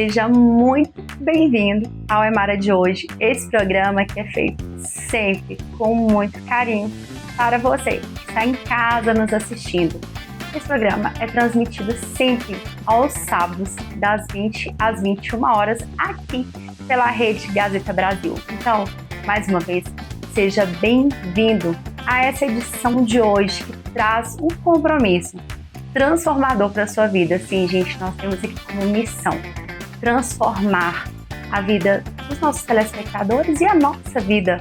Seja muito bem-vindo ao Emara de hoje, esse programa que é feito sempre com muito carinho para você que está em casa nos assistindo. Esse programa é transmitido sempre aos sábados, das 20 às 21 horas, aqui pela Rede Gazeta Brasil. Então, mais uma vez, seja bem-vindo a essa edição de hoje que traz um compromisso transformador para a sua vida. Sim, gente, nós temos aqui como missão transformar a vida dos nossos telespectadores e a nossa vida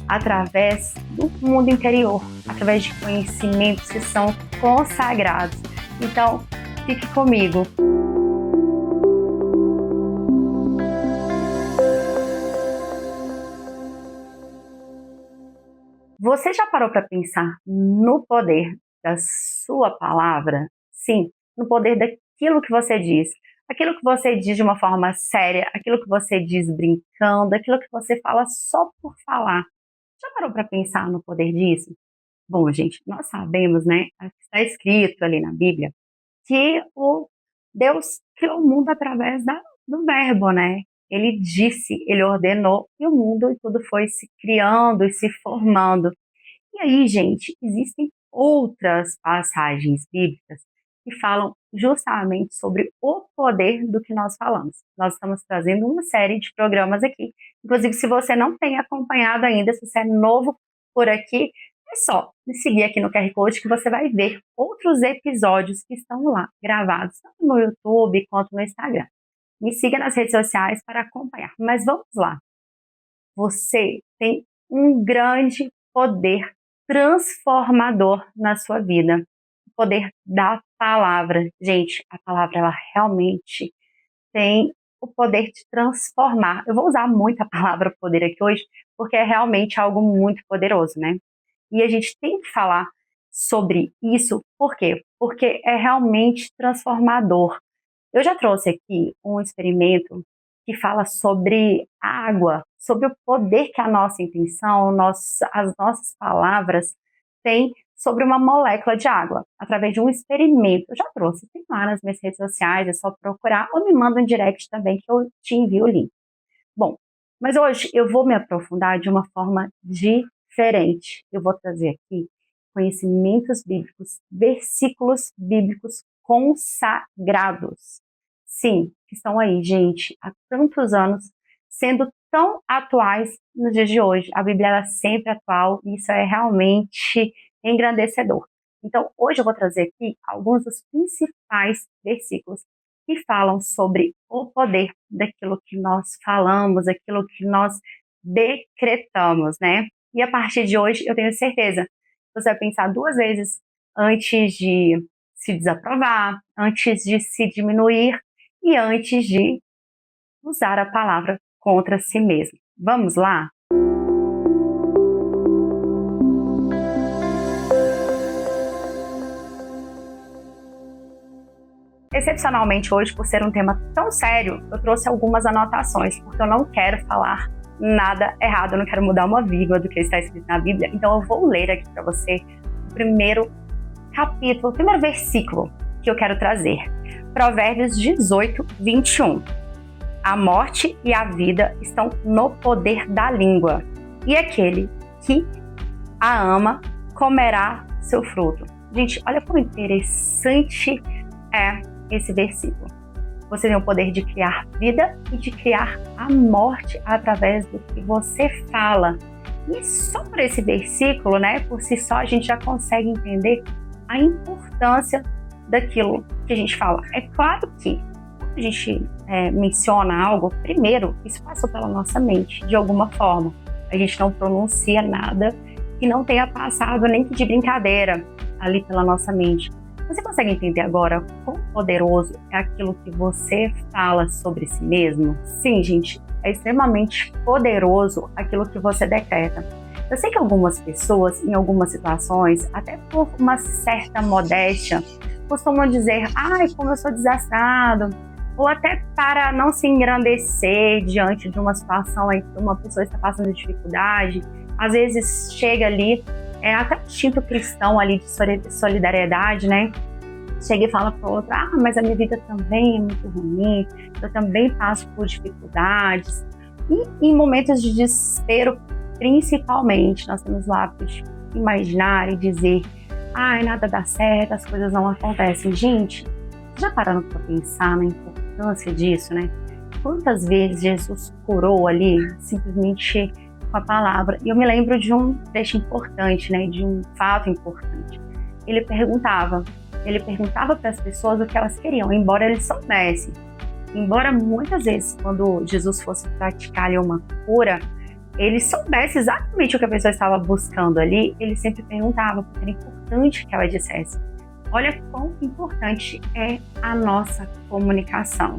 através do mundo interior, através de conhecimentos que são consagrados. Então, fique comigo. Você já parou para pensar no poder da sua palavra? Sim, no poder daquilo que você diz. Aquilo que você diz de uma forma séria, aquilo que você diz brincando, aquilo que você fala só por falar. Já parou para pensar no poder disso? Bom, gente, nós sabemos, né? Está escrito ali na Bíblia que o Deus criou o mundo através do verbo, né? Ele disse, ele ordenou e o mundo e tudo foi se criando e se formando. E aí, gente, existem outras passagens bíblicas que falam justamente sobre o poder do que nós falamos. Nós estamos trazendo uma série de programas aqui. Inclusive, se você não tem acompanhado ainda, se você é novo por aqui, é só me seguir aqui no QR Code que você vai ver outros episódios que estão lá, gravados, tanto no YouTube quanto no Instagram. Me siga nas redes sociais para acompanhar. Mas vamos lá. Você tem um grande poder transformador na sua vida. O poder da palavra. Gente, a palavra, ela realmente tem o poder de transformar. Eu vou usar muito a palavra poder aqui hoje, porque é realmente algo muito poderoso, né? E a gente tem que falar sobre isso, por quê? Porque é realmente transformador. Eu já trouxe aqui um experimento que fala sobre a água, sobre o poder que a nossa intenção, as nossas palavras têm sobre uma molécula de água, através de um experimento. Eu já trouxe, tem lá nas minhas redes sociais, é só procurar, ou me manda um direct também que eu te envio o link. Bom, mas hoje eu vou me aprofundar de uma forma diferente. Eu vou trazer aqui conhecimentos bíblicos, versículos bíblicos consagrados. Sim, que estão aí, gente, há tantos anos, sendo tão atuais nos dias de hoje. A Bíblia é sempre atual e isso é realmente engrandecedor. Então, hoje eu vou trazer aqui alguns dos principais versículos que falam sobre o poder daquilo que nós falamos, daquilo que nós decretamos, né? E a partir de hoje, eu tenho certeza, você vai pensar duas vezes antes de se desaprovar, antes de se diminuir e antes de usar a palavra contra si mesmo. Vamos lá? Excepcionalmente hoje, por ser um tema tão sério, eu trouxe algumas anotações, porque eu não quero falar nada errado, eu não quero mudar uma vírgula do que está escrito na Bíblia, então eu vou ler aqui para você o primeiro capítulo, o primeiro versículo que eu quero trazer. Provérbios 18, 21. A morte e a vida estão no poder da língua, e aquele que a ama comerá seu fruto. Gente, olha como interessante é esse versículo. Você tem o poder de criar vida e de criar a morte através do que você fala. E só por esse versículo, né, por si só, a gente já consegue entender a importância daquilo que a gente fala. É claro que quando a gente menciona algo, primeiro, isso passou pela nossa mente, de alguma forma. A gente não pronuncia nada que não tenha passado nem que de brincadeira ali pela nossa mente. Você consegue entender agora quão poderoso é aquilo que você fala sobre si mesmo? Sim, gente, é extremamente poderoso aquilo que você decreta. Eu sei que algumas pessoas, em algumas situações, até por uma certa modéstia, costumam dizer, ai, como eu sou desastrado, ou até para não se engrandecer diante de uma situação em que uma pessoa está passando dificuldade, às vezes chega ali, até um instinto cristão ali de solidariedade, né? chega e fala para o outro, mas a minha vida também é muito ruim, eu também passo por dificuldades. E em momentos de desespero, principalmente, nós temos o hábito de imaginar e dizer, nada dá certo, as coisas não acontecem. Gente, já pararam para pensar na importância disso, né? Quantas vezes Jesus curou ali, simplesmente com a palavra? E eu me lembro de um trecho importante, né? De um fato importante. Ele perguntava para as pessoas o que elas queriam, embora eles soubessem. Embora muitas vezes, quando Jesus fosse praticar ali uma cura, ele soubesse exatamente o que a pessoa estava buscando ali, ele sempre perguntava, porque era importante que ela dissesse. Olha quão importante é a nossa comunicação.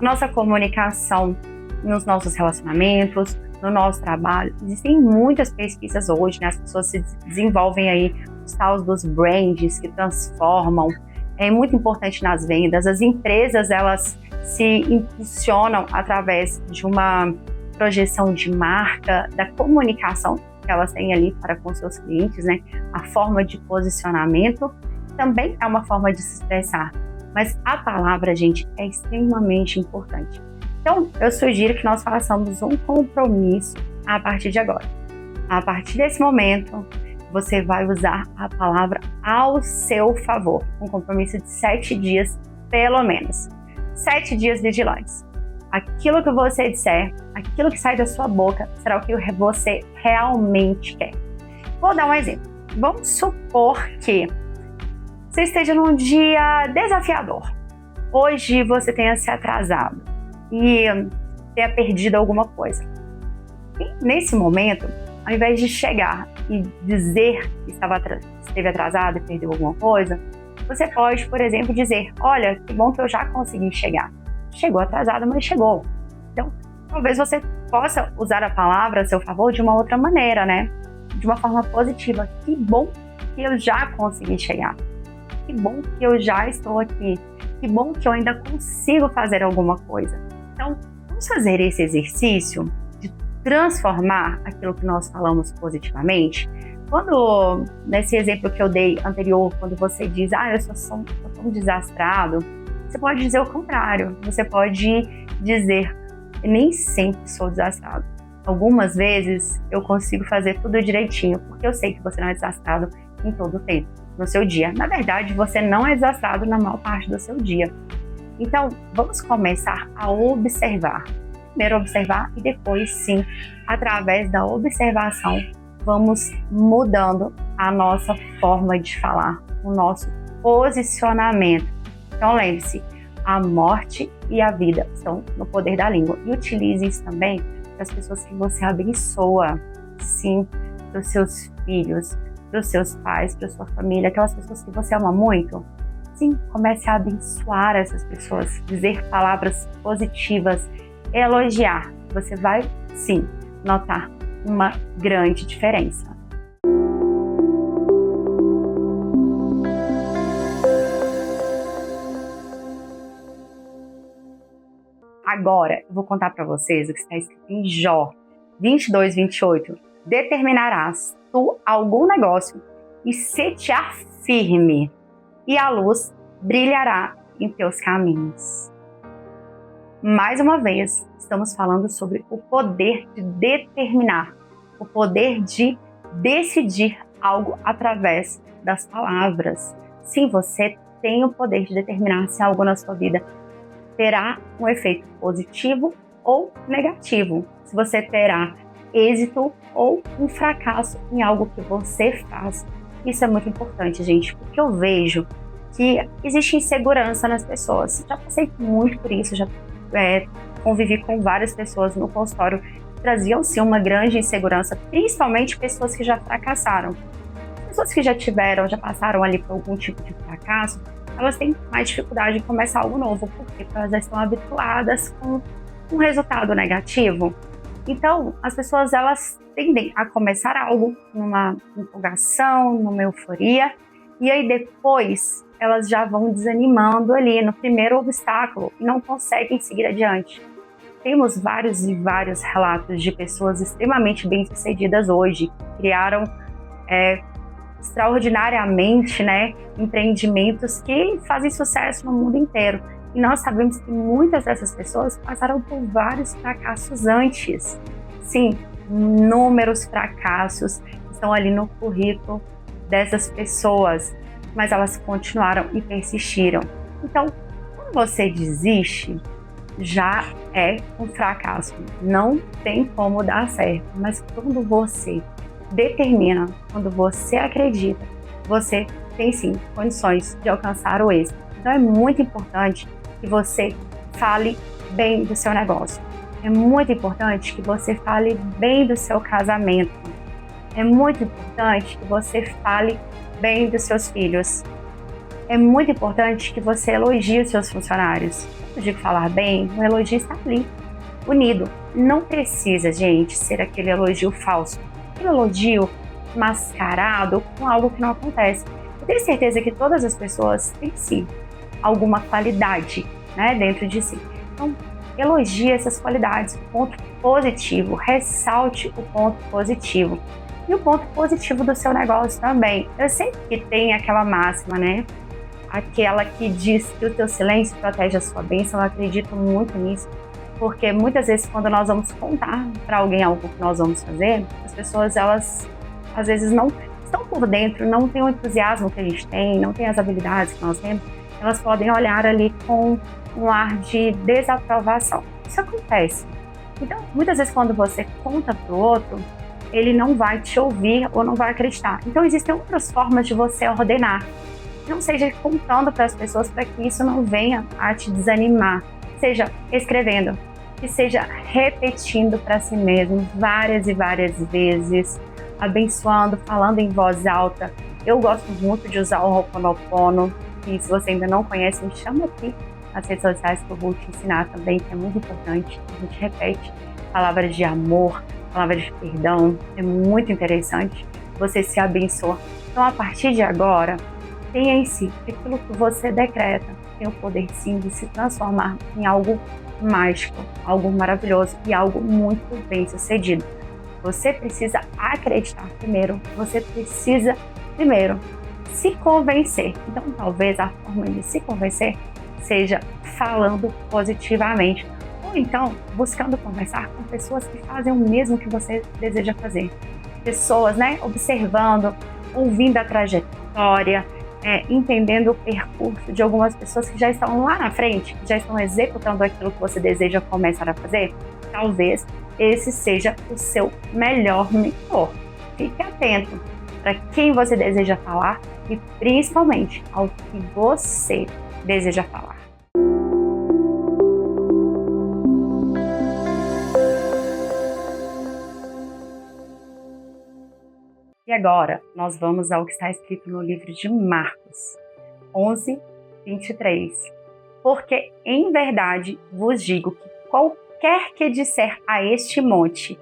Nossa comunicação nos nossos relacionamentos, no nosso trabalho. Existem muitas pesquisas hoje, né? As pessoas se desenvolvem aí os tais dos brands que transformam. É muito importante nas vendas. As empresas, elas se impulsionam através de uma projeção de marca, da comunicação que elas têm ali para com seus clientes, né? A forma de posicionamento também é uma forma de se expressar. Mas a palavra, gente, é extremamente importante. Então, eu sugiro que nós façamos um compromisso a partir de agora. A partir desse momento, você vai usar a palavra ao seu favor. Um compromisso de 7 dias, pelo menos. 7 dias vigilantes. Aquilo que você disser, aquilo que sai da sua boca, será o que você realmente quer. Vou dar um exemplo. Vamos supor que você esteja num dia desafiador. Hoje você tenha se atrasado e tenha perdido alguma coisa. E nesse momento, ao invés de chegar e dizer que esteve atrasado e perdeu alguma coisa, você pode, por exemplo, dizer, olha, que bom que eu já consegui chegar. Chegou atrasado, mas chegou. Então, talvez você possa usar a palavra a seu favor de uma outra maneira, né? De uma forma positiva. Que bom que eu já consegui chegar. Que bom que eu já estou aqui. Que bom que eu ainda consigo fazer alguma coisa. Então, vamos fazer esse exercício de transformar aquilo que nós falamos positivamente. Quando, nesse exemplo que eu dei anterior, quando você diz, eu sou tão desastrado, você pode dizer o contrário. Você pode dizer, nem sempre sou desastrado. Algumas vezes eu consigo fazer tudo direitinho, porque eu sei que você não é desastrado em todo o tempo, no seu dia. Na verdade, você não é desastrado na maior parte do seu dia. Então, vamos começar a observar. Primeiro observar e depois, sim, através da observação, vamos mudando a nossa forma de falar, o nosso posicionamento. Então, lembre-se, a morte e a vida estão no poder da língua. E utilize isso também para as pessoas que você abençoa, sim, para os seus filhos, para os seus pais, para a sua família, aquelas pessoas que você ama muito. Sim, comece a abençoar essas pessoas, dizer palavras positivas, elogiar. Você vai, sim, notar uma grande diferença. Agora, eu vou contar para vocês o que está escrito em Jó 22, 28. Determinarás tu algum negócio e se-te-á firme, e a luz brilhará em teus caminhos. Mais uma vez, estamos falando sobre o poder de determinar, o poder de decidir algo através das palavras. Sim, você tem o poder de determinar se algo na sua vida terá um efeito positivo ou negativo, se você terá êxito ou um fracasso em algo que você faz. Isso é muito importante, gente, porque eu vejo que existe insegurança nas pessoas. Já passei muito por isso, já convivi com várias pessoas no consultório que traziam sim uma grande insegurança, principalmente pessoas que já fracassaram. Pessoas que já passaram ali por algum tipo de fracasso, elas têm mais dificuldade em começar algo novo, porque elas já estão habituadas com um resultado negativo. Então, as pessoas, elas tendem a começar algo numa empolgação, numa euforia, e aí depois elas já vão desanimando ali no primeiro obstáculo e não conseguem seguir adiante. Temos vários e vários relatos de pessoas extremamente bem-sucedidas hoje, que criaram extraordinariamente, né, empreendimentos que fazem sucesso no mundo inteiro. E nós sabemos que muitas dessas pessoas passaram por vários fracassos antes. Sim, inúmeros fracassos estão ali no currículo dessas pessoas, mas elas continuaram e persistiram. Então, quando você desiste, já é um fracasso. Não tem como dar certo. Mas quando você determina, quando você acredita, você tem sim condições de alcançar o êxito. Então é muito importante que você fale bem do seu negócio. É muito importante que você fale bem do seu casamento. É muito importante que você fale bem dos seus filhos. É muito importante que você elogie os seus funcionários. Eu digo falar bem, o elogio está ali, unido. Não precisa, gente, ser aquele elogio falso. Aquele elogio mascarado com algo que não acontece. Eu tenho certeza que todas as pessoas têm sim alguma qualidade, né, dentro de si. Então, elogie essas qualidades, o ponto positivo, ressalte o ponto positivo. E o ponto positivo do seu negócio também. Eu sei que tem aquela máxima, né? Aquela que diz que o teu silêncio protege a sua bênção. Eu acredito muito nisso, porque muitas vezes quando nós vamos contar para alguém algo que nós vamos fazer, as pessoas, elas às vezes não estão por dentro, não têm o entusiasmo que a gente tem, não têm as habilidades que nós temos, elas podem olhar ali com um ar de desaprovação. Isso acontece. Então, muitas vezes quando você conta para o outro, ele não vai te ouvir ou não vai acreditar. Então, existem outras formas de você ordenar. Não seja contando para as pessoas para que isso não venha a te desanimar. Seja escrevendo, que seja repetindo para si mesmo várias e várias vezes, abençoando, falando em voz alta. Eu gosto muito de usar o Ho'oponopono, e se você ainda não conhece, me chama aqui nas redes sociais que eu vou te ensinar também, que é muito importante. A gente repete palavras de amor, palavras de perdão, é muito interessante. Você se abençoa. Então, a partir de agora, tenha em si que aquilo que você decreta tem o poder sim de se transformar em algo mágico, algo maravilhoso e algo muito bem sucedido. Você precisa acreditar primeiro, você precisa primeiro se convencer. Então, talvez a forma de se convencer seja falando positivamente, ou então buscando conversar com pessoas que fazem o mesmo que você deseja fazer. Pessoas, né, observando, ouvindo a trajetória, entendendo o percurso de algumas pessoas que já estão lá na frente, que já estão executando aquilo que você deseja começar a fazer. Talvez esse seja o seu melhor mentor. Fique atento para quem você deseja falar e principalmente ao que você deseja falar. E agora, nós vamos ao que está escrito no livro de Marcos 11, 23. Porque em verdade vos digo que qualquer que disser a este monte,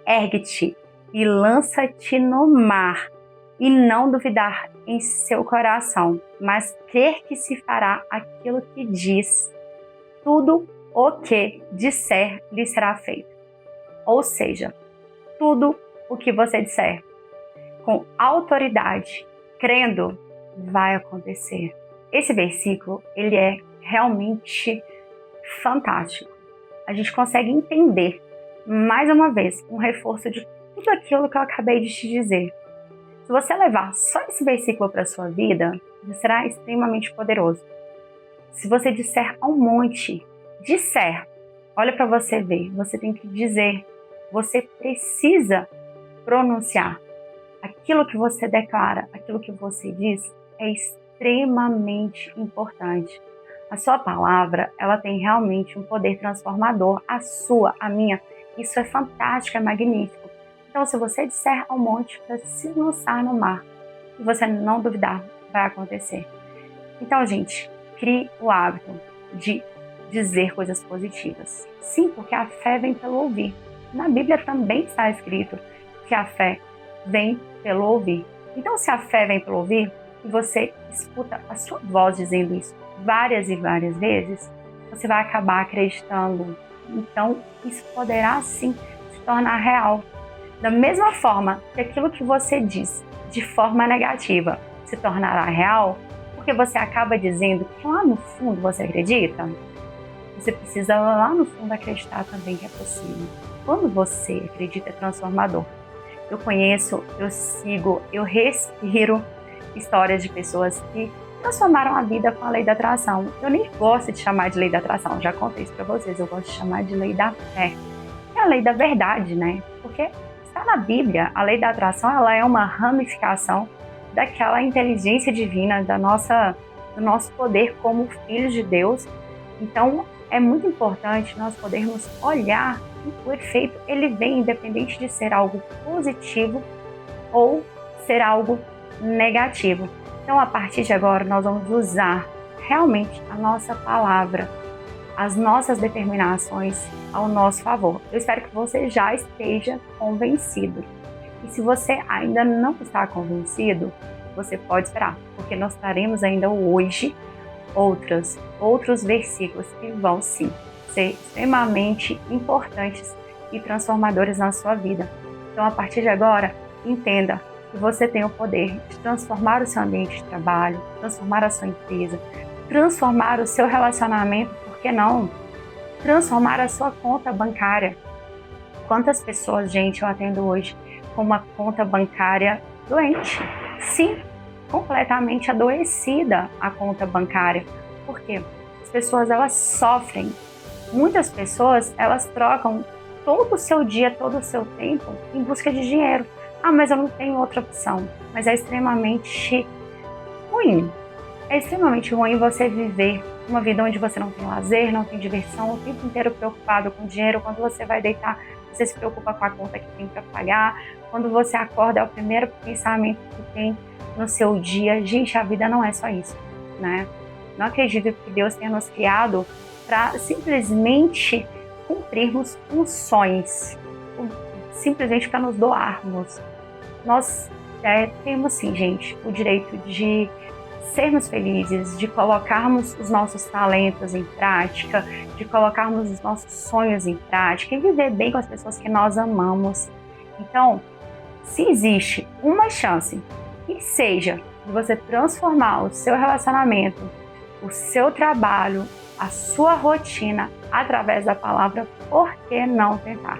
ergue-te e lança-te no mar, e não duvidar em seu coração, mas crer que se fará aquilo que diz, tudo o que disser lhe será feito. Ou seja, tudo o que você disser, com autoridade, crendo, vai acontecer. Esse versículo, ele é realmente fantástico. A gente consegue entender, mais uma vez, um reforço de tudo aquilo que eu acabei de te dizer. Se você levar só esse versículo para a sua vida, você será extremamente poderoso. Se você disser ao monte, olha para você ver, você tem que dizer, você precisa pronunciar. Aquilo que você declara, aquilo que você diz é extremamente importante. A sua palavra, ela tem realmente um poder transformador. A sua, a minha, isso é fantástico, é magnífico. Então, se você disser ao monte para se lançar no mar, e você não duvidar, vai acontecer. Então, gente, crie o hábito de dizer coisas positivas. Sim, porque a fé vem pelo ouvir. Na Bíblia também está escrito que a fé vem pelo ouvir. Então, se a fé vem pelo ouvir, e você escuta a sua voz dizendo isso várias e várias vezes, você vai acabar acreditando. Então, isso poderá sim se tornar real. Da mesma forma que aquilo que você diz de forma negativa se tornará real, porque você acaba dizendo que lá no fundo você acredita, você precisa lá no fundo acreditar também que é possível. Quando você acredita, é transformador. Eu conheço, eu sigo, eu respiro histórias de pessoas que transformaram a vida com a lei da atração. Eu nem gosto de chamar de lei da atração, já contei isso para vocês, eu gosto de chamar de lei da fé. É a lei da verdade, né? Porque está na Bíblia, a lei da atração, ela é uma ramificação daquela inteligência divina, do nosso poder como filhos de Deus. Então, é muito importante nós podermos olhar que o efeito, ele vem independente de ser algo positivo ou ser algo negativo. Então, a partir de agora, nós vamos usar realmente a nossa palavra, as nossas determinações ao nosso favor. Eu espero que você já esteja convencido. E se você ainda não está convencido, você pode esperar, porque nós traremos ainda hoje outros versículos que vão sim ser extremamente importantes e transformadores na sua vida. Então, a partir de agora, entenda que você tem o poder de transformar o seu ambiente de trabalho, transformar a sua empresa, transformar o seu relacionamento, por que não? Transformar a sua conta bancária. Quantas pessoas, gente, eu atendo hoje com uma conta bancária doente? Sim, completamente adoecida a conta bancária. Por quê? As pessoas, elas sofrem. Muitas pessoas, elas trocam todo o seu dia, todo o seu tempo em busca de dinheiro. Ah, mas eu não tenho outra opção. Mas é extremamente ruim. É extremamente ruim você viver uma vida onde você não tem lazer, não tem diversão, o tempo inteiro preocupado com dinheiro. Quando você vai deitar, você se preocupa com a conta que tem para pagar. Quando você acorda, é o primeiro pensamento que tem no seu dia. Gente, a vida não é só isso, né? Não acredito que Deus tenha nos criado para simplesmente cumprirmos funções, simplesmente para nos doarmos. Nós temos sim, gente, o direito de sermos felizes, de colocarmos os nossos talentos em prática, de colocarmos os nossos sonhos em prática e viver bem com as pessoas que nós amamos. Então, se existe uma chance, que seja de você transformar o seu relacionamento, o seu trabalho, a sua rotina através da palavra, por que não tentar?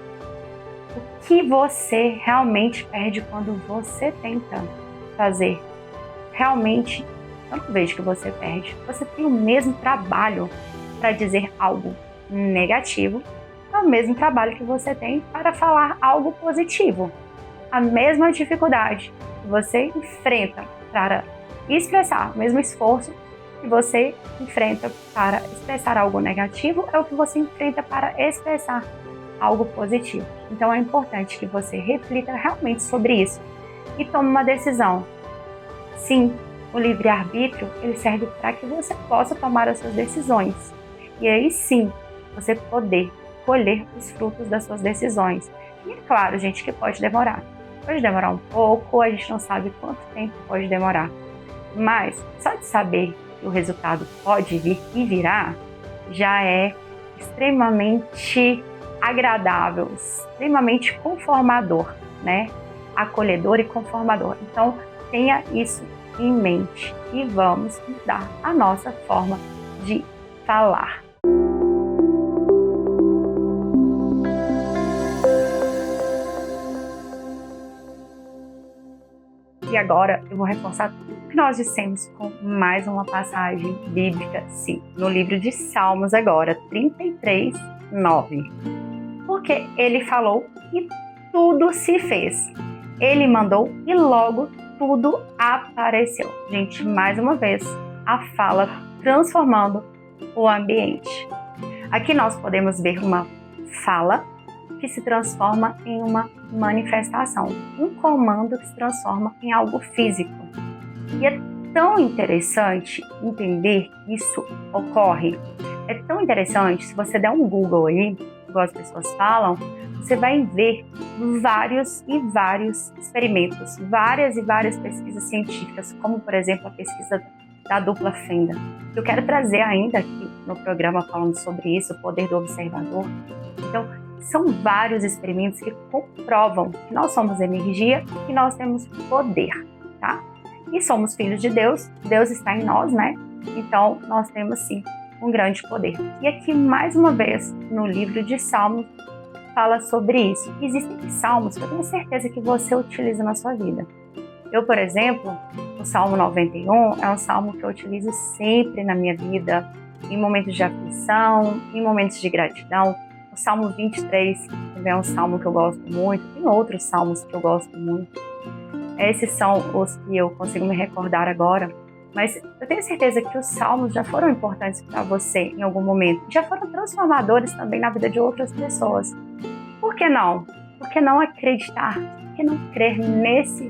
O que você realmente perde quando você tenta fazer? Realmente, eu não vejo que você perde. Você tem o mesmo trabalho para dizer algo negativo, é o mesmo trabalho que você tem para falar algo positivo. A mesma dificuldade que você enfrenta para expressar, o mesmo esforço que você enfrenta para expressar algo negativo é o que você enfrenta para expressar algo positivo. Então é importante que você reflita realmente sobre isso e tome uma decisão. Sim, o livre-arbítrio, ele serve para que você possa tomar as suas decisões. E aí sim, você poder colher os frutos das suas decisões. E é claro, gente, que pode demorar. Pode demorar um pouco, a gente não sabe quanto tempo pode demorar. Mas só de saber que o resultado pode vir e virá, já é extremamente agradável, extremamente conformador, né? Acolhedor e conformador. Então, tenha isso em mente e vamos mudar a nossa forma de falar. E agora eu vou reforçar tudo que nós dissemos com mais uma passagem bíblica, sim, no livro de Salmos agora, 33, 9. Porque ele falou e tudo se fez. Ele mandou e logo tudo apareceu. Gente, mais uma vez, a fala transformando o ambiente. Aqui nós podemos ver uma fala que se transforma em uma manifestação, um comando que se transforma em algo físico. E é tão interessante entender que isso ocorre. É tão interessante, se você der um Google aí, igual as pessoas falam, você vai ver vários e vários experimentos, várias e várias pesquisas científicas, como por exemplo a pesquisa da dupla fenda. Eu quero trazer ainda aqui no programa falando sobre isso, o poder do observador. Então, São vários experimentos que comprovam que nós somos energia e nós temos poder, tá? E somos filhos de Deus, Deus está em nós, né? Então, nós temos sim um grande poder. E aqui, mais uma vez, no livro de Salmos, fala sobre isso. Existem salmos que eu tenho certeza que você utiliza na sua vida. Eu, por exemplo, o Salmo 91 é um salmo que eu utilizo sempre na minha vida, em momentos de aflição, em momentos de gratidão. O Salmo 23 também é um salmo que eu gosto muito. Tem outros salmos que eu gosto muito. Esses são os que eu consigo me recordar agora. Mas eu tenho certeza que os salmos já foram importantes para você em algum momento. Já foram transformadores também na vida de outras pessoas. Por que não? Por que não acreditar? Por que não crer nesse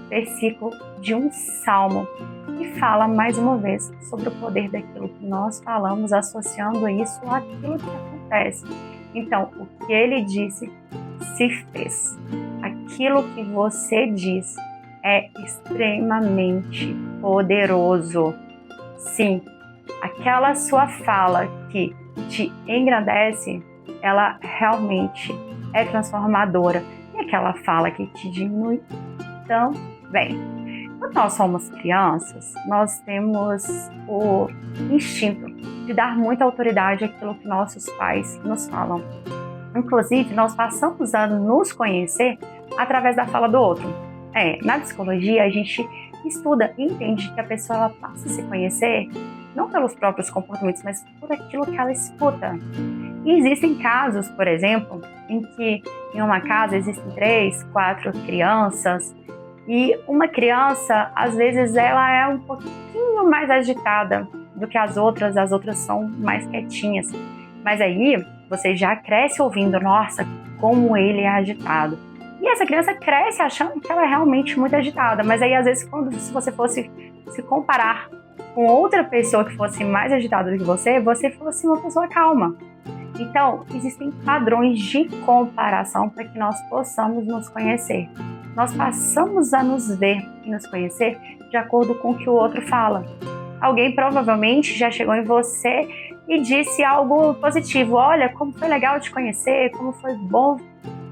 versículo de um salmo que fala mais uma vez sobre o poder daquilo que nós falamos, associando isso àquilo que acontece. Então, o que ele disse se fez. Aquilo que você diz é extremamente poderoso. Sim, aquela sua fala que te engrandece, ela realmente é transformadora. E aquela fala que te diminui também. Quando nós somos crianças, nós temos o instinto de dar muita autoridade àquilo que nossos pais nos falam. Inclusive, nós passamos a nos conhecer através da fala do outro. Na psicologia, a gente estuda e entende que a pessoa ela passa a se conhecer não pelos próprios comportamentos, mas por aquilo que ela escuta. E existem casos, por exemplo, em que em uma casa existem 3, 4 crianças e uma criança, às vezes, ela é um pouquinho mais agitada do que as outras são mais quietinhas. Mas aí, você já cresce ouvindo, nossa, como ele é agitado. E essa criança cresce achando que ela é realmente muito agitada. Mas aí, às vezes, se você fosse se comparar com outra pessoa que fosse mais agitada do que você fosse uma pessoa calma. Então, existem padrões de comparação para que nós possamos nos conhecer. Nós passamos a nos ver e nos conhecer de acordo com o que o outro fala. Alguém provavelmente já chegou em você e disse algo positivo. Olha, como foi legal te conhecer, como foi bom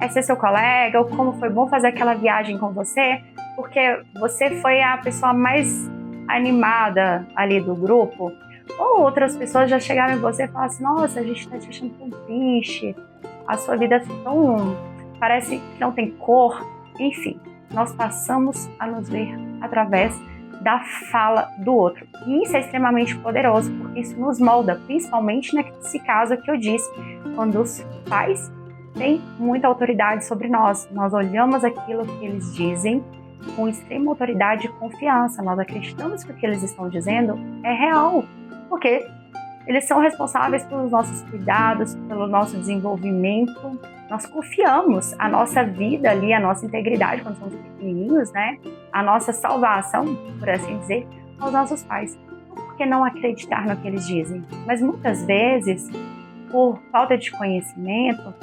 ser seu colega, ou como foi bom fazer aquela viagem com você, porque você foi a pessoa mais animada ali do grupo. Ou outras pessoas já chegaram em você e falaram assim, nossa, a gente está te achando tão triste, a sua vida parece que não tem cor. Enfim, nós passamos a nos ver através da fala do outro. E isso é extremamente poderoso, porque isso nos molda, principalmente nesse caso que eu disse, quando os pais têm muita autoridade sobre nós. Nós olhamos aquilo que eles dizem com extrema autoridade e confiança. Nós acreditamos que o que eles estão dizendo é real, porque eles são responsáveis pelos nossos cuidados, pelo nosso desenvolvimento. Nós confiamos a nossa vida ali, a nossa integridade quando somos pequenininhos, né? A nossa salvação, por assim dizer, aos nossos pais. Por que não acreditar no que eles dizem? Mas muitas vezes, por falta de conhecimento,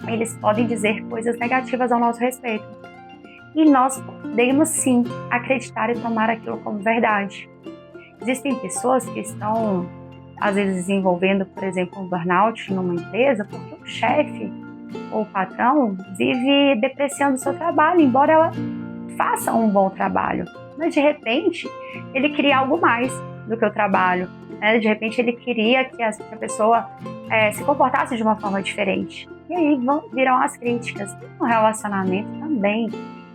eles podem dizer coisas negativas ao nosso respeito. E nós podemos sim acreditar e tomar aquilo como verdade. Existem pessoas que estão, às vezes, desenvolvendo, por exemplo, um burnout numa empresa porque o chefe ou o patrão vive depreciando o seu trabalho, embora ela faça um bom trabalho. Mas, de repente, ele queria algo mais do que o trabalho. Né? De repente, ele queria que a pessoa se comportasse de uma forma diferente. E aí virão as críticas. No relacionamento também.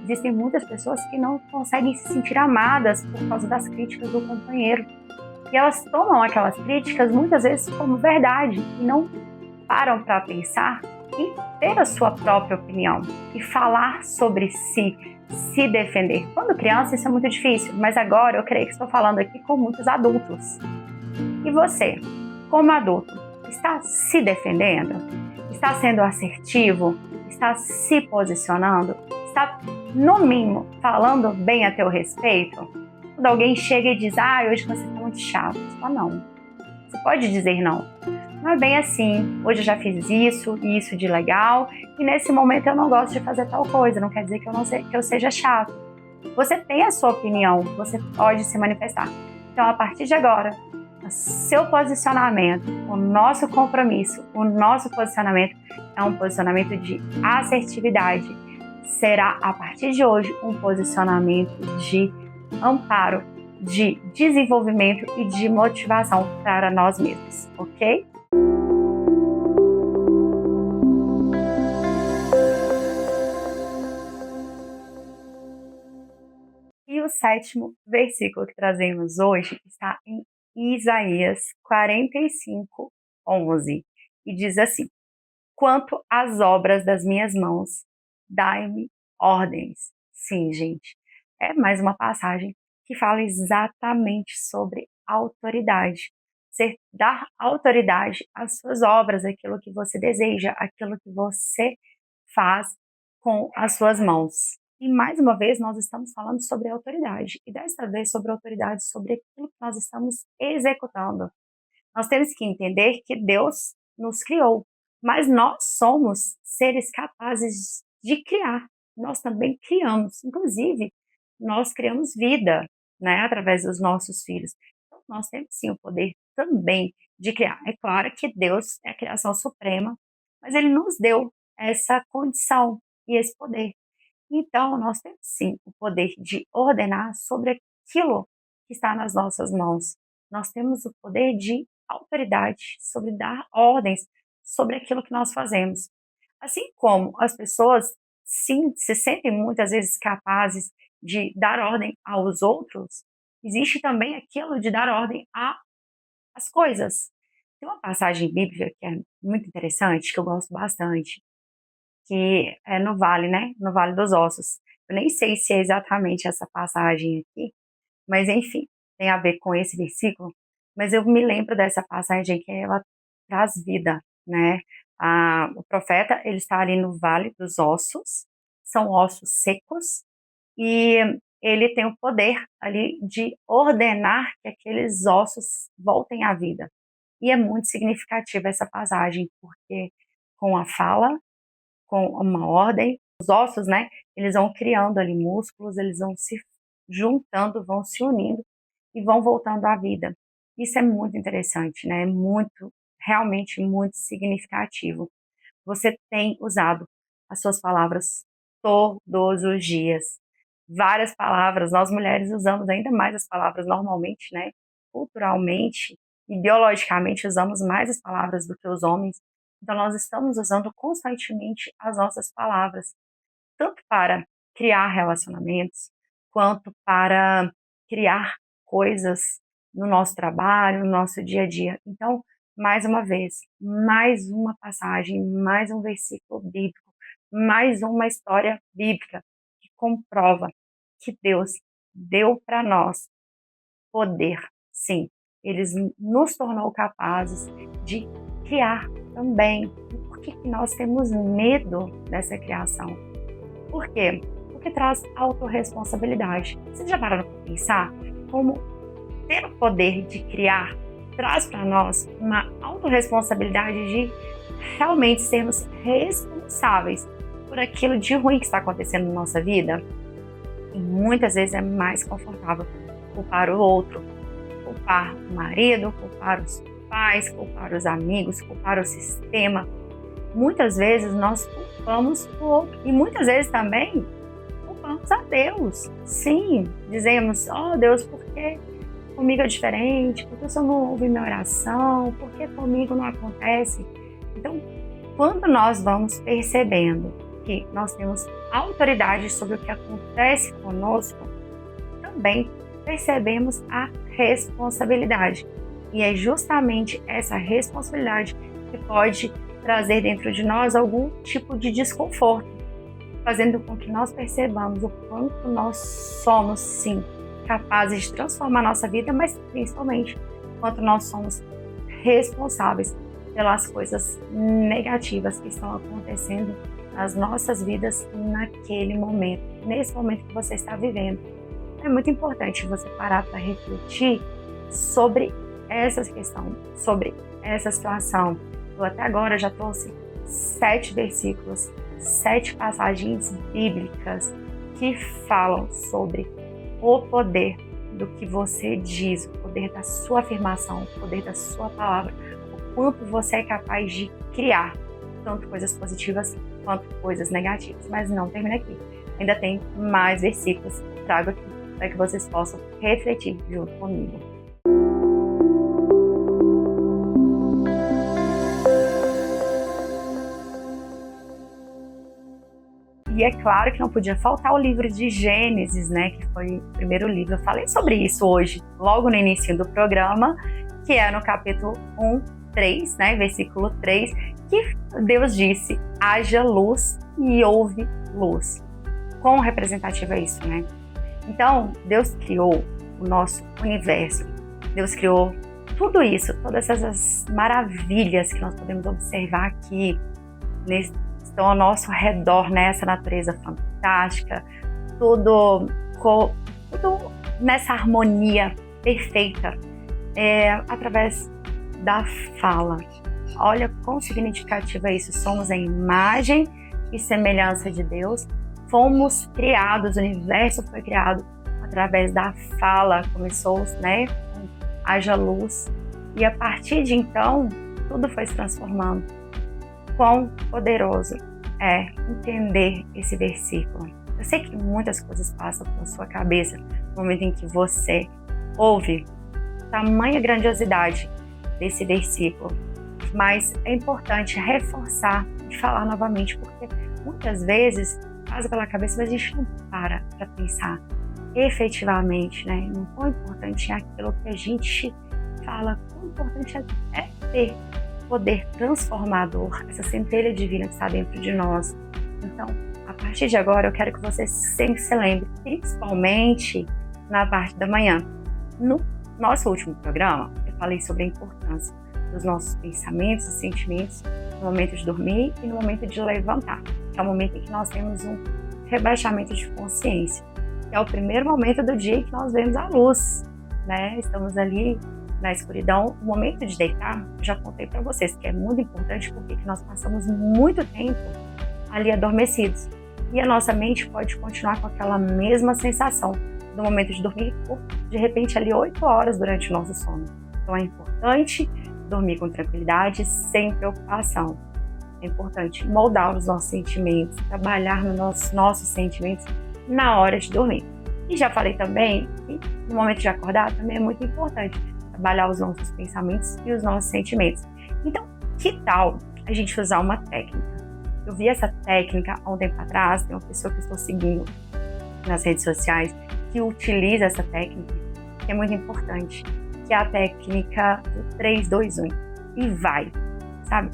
Existem muitas pessoas que não conseguem se sentir amadas por causa das críticas do companheiro. E elas tomam aquelas críticas muitas vezes como verdade e não param para pensar e ter a sua própria opinião e falar sobre si, se defender. Quando criança isso é muito difícil, mas agora eu creio que estou falando aqui com muitos adultos. E você, como adulto, está se defendendo? Está sendo assertivo? Está se posicionando? Está, no mínimo, falando bem a teu respeito? Quando alguém chega e diz, hoje você está muito chato, você fala, não. Você pode dizer não. Não é bem assim, hoje eu já fiz isso e isso de legal, e nesse momento eu não gosto de fazer tal coisa, não quer dizer que eu seja chato. Você tem a sua opinião, você pode se manifestar. Então, a partir de agora, seu posicionamento, o nosso compromisso, o nosso posicionamento é um posicionamento de assertividade. Será, a partir de hoje, um posicionamento de amparo, de desenvolvimento e de motivação para nós mesmos, ok? E o 7º versículo que trazemos hoje está em Isaías 45:11, e diz assim: quanto às obras das minhas mãos, dai-me ordens. Sim, gente, é mais uma passagem que fala exatamente sobre autoridade. Você dar autoridade às suas obras, aquilo que você deseja, aquilo que você faz com as suas mãos. E mais uma vez nós estamos falando sobre autoridade, e desta vez sobre autoridade, sobre aquilo que nós estamos executando. Nós temos que entender que Deus nos criou, mas nós somos seres capazes de criar. Nós também criamos, inclusive, nós criamos vida, né, através dos nossos filhos. Então, nós temos sim o poder também de criar. É claro que Deus é a criação suprema, mas Ele nos deu essa condição e esse poder. Então, nós temos sim o poder de ordenar sobre aquilo que está nas nossas mãos. Nós temos o poder de autoridade sobre dar ordens sobre aquilo que nós fazemos. Assim como as pessoas sim se sentem muitas vezes capazes de dar ordem aos outros, existe também aquilo de dar ordem às coisas. Tem uma passagem bíblica que é muito interessante, que eu gosto bastante, que é no Vale, né? No Vale dos Ossos. Eu nem sei se é exatamente essa passagem aqui, mas enfim, tem a ver com esse versículo. Mas eu me lembro dessa passagem que ela traz vida, né? O profeta, ele está ali no Vale dos Ossos, são ossos secos, e ele tem o poder ali de ordenar que aqueles ossos voltem à vida. E é muito significativa essa passagem, porque com a fala, com uma ordem, os ossos, né, eles vão criando ali músculos, eles vão se juntando, vão se unindo e vão voltando à vida. Isso é muito interessante, né, realmente muito significativo. Você tem usado as suas palavras todos os dias. Várias palavras, nós mulheres usamos ainda mais as palavras normalmente, né, culturalmente e biologicamente usamos mais as palavras do que os homens. Então, nós estamos usando constantemente as nossas palavras, tanto para criar relacionamentos, quanto para criar coisas no nosso trabalho, no nosso dia a dia. Então, mais uma vez, mais uma passagem, mais um versículo bíblico, mais uma história bíblica que comprova que Deus deu para nós poder. Sim, Ele nos tornou capazes de criar também. E por que nós temos medo dessa criação? Por quê? Porque traz autorresponsabilidade. Vocês já pararam para pensar como ter o poder de criar traz para nós uma autorresponsabilidade de realmente sermos responsáveis por aquilo de ruim que está acontecendo na nossa vida? E muitas vezes é mais confortável culpar o outro, culpar o marido, culpar os pais, culpar os amigos, culpar o sistema. Muitas vezes nós culpamos o outro e muitas vezes também culpamos a Deus. Sim, dizemos, Deus, por que comigo é diferente? Por que o Senhor não ouve minha oração? Por que comigo não acontece? Então, quando nós vamos percebendo que nós temos autoridade sobre o que acontece conosco, também percebemos a responsabilidade. E é justamente essa responsabilidade que pode trazer dentro de nós algum tipo de desconforto, fazendo com que nós percebamos o quanto nós somos, sim, capazes de transformar a nossa vida, mas principalmente o quanto nós somos responsáveis pelas coisas negativas que estão acontecendo nas nossas vidas naquele momento, nesse momento que você está vivendo. É muito importante você parar para refletir sobre essa questão, sobre essa situação. Eu até agora já trouxe 7 versículos, 7 passagens bíblicas que falam sobre o poder do que você diz, o poder da sua afirmação, o poder da sua palavra, o quanto você é capaz de criar, tanto coisas positivas quanto coisas negativas. Mas não termina aqui. Ainda tem mais versículos que eu trago aqui para que vocês possam refletir junto comigo. E é claro que não podia faltar o livro de Gênesis, né, que foi o primeiro livro. Eu falei sobre isso hoje, logo no início do programa, que é no capítulo 1:3, né, versículo 3, que Deus disse: haja luz e houve luz. Quão representativo é isso, né? Então, Deus criou o nosso universo. Deus criou tudo isso, todas essas maravilhas que nós podemos observar aqui, estão ao nosso redor, nessa natureza fantástica, tudo nessa harmonia perfeita, através da fala. Olha quão significativo é isso. Somos a imagem e semelhança de Deus, fomos criados, o universo foi criado através da fala. Começou, né, com haja luz, e a partir de então, tudo foi se transformando. Quão poderoso é entender esse versículo. Eu sei que muitas coisas passam pela sua cabeça no momento em que você ouve tamanha grandiosidade desse versículo, mas é importante reforçar e falar novamente, porque muitas vezes passa pela cabeça, mas a gente não para pensar efetivamente, né? Não quão importante é aquilo que a gente fala, quão importante é ter poder transformador, essa centelha divina que está dentro de nós. Então, a partir de agora, eu quero que você sempre se lembre, principalmente na parte da manhã. No nosso último programa, eu falei sobre a importância dos nossos pensamentos e sentimentos no momento de dormir e no momento de levantar, que é o momento em que nós temos um rebaixamento de consciência, que é o primeiro momento do dia em que nós vemos a luz, né? Estamos ali na escuridão. O momento de deitar, já contei para vocês que é muito importante, porque nós passamos muito tempo ali adormecidos, e a nossa mente pode continuar com aquela mesma sensação no momento de dormir por, de repente, ali 8 horas durante o nosso sono. Então é importante dormir com tranquilidade, sem preocupação. É importante moldar os nossos sentimentos, trabalhar nos nossos sentimentos na hora de dormir. E já falei também que no momento de acordar também é muito importante trabalhar os nossos pensamentos e os nossos sentimentos. Então, que tal a gente usar uma técnica? Eu vi essa técnica há um tempo atrás, tem uma pessoa que eu estou seguindo nas redes sociais que utiliza essa técnica, que é muito importante, que é a técnica do 3, 2, 1. E vai, sabe?